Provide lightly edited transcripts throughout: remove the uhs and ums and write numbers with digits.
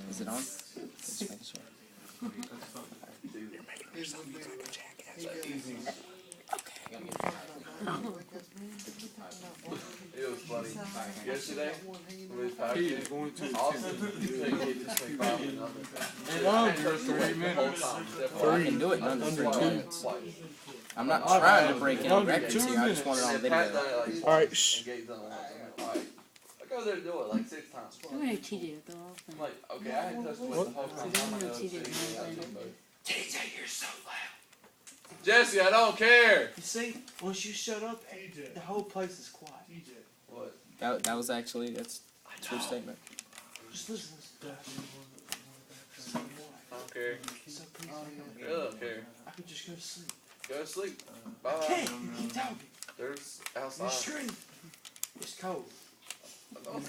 Is it on? Just making sure. You're making yourself look like a jackass. Okay. It was funny. Yesterday, we was He is going to Austin, for 8 minutes. I can do it in under 3 minutes. I'm not trying to break any records here. I just want it on video. Alright, shh. I go there to do it like 6 times. I'm gonna cheat it though. I'm like, okay, I ain't touched the whole time. TJ, you're so loud. Jesse, I don't care. You see, once you shut up, the whole place is quiet. What? That was actually, that's a true statement. Just listen to stuff. I don't care. So please, I really don't care. I could just go to sleep. Go to sleep. I Bye. can't. You keep talking. There's You're outside. straight. It's cold. That's cold.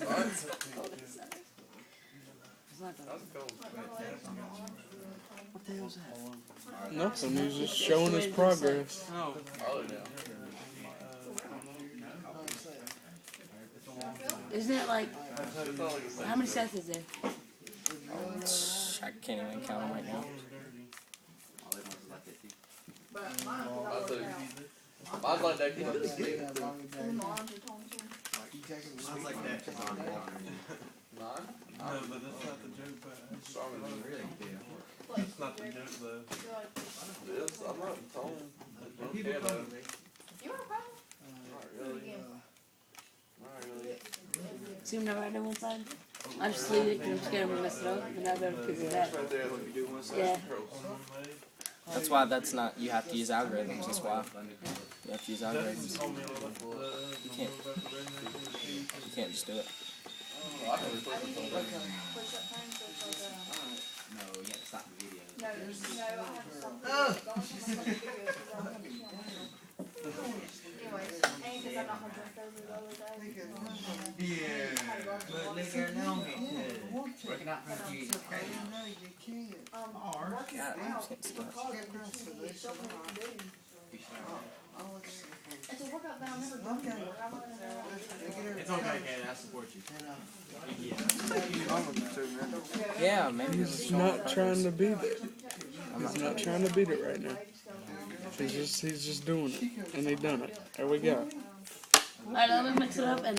What the hell is that? Nothing, he's just showing his progress. Oh. Oh, yeah. Isn't it like, It's all like the same how many shit. sets is there? I can't even count them right now. Mine's like that because I'm asleep. Mine's like that because I'm Mine? No, but that's not the joke, but It's stronger than you. that's not the joke though. It is. I'm not telling you. I don't care though. Not really. Not really. See them right on one side? I just leave it because I'm scared I'm gonna mess it up, and I'll be able to figure it out. Right there, look, you do one side. Yeah. That's why that's not, you have to use algorithms, that's why. You have to use algorithms. You can't just do it. Oh, I can replace it. No, you have to stop the video. Yeah, but they got no working out for you. God, I'm just getting stuck. It's okay, Ken, I support you. Yeah, maybe He's not trying to beat it. He's not trying to beat it right now. He's just doing it. And he done it. There we go. Alright, let me mix it up and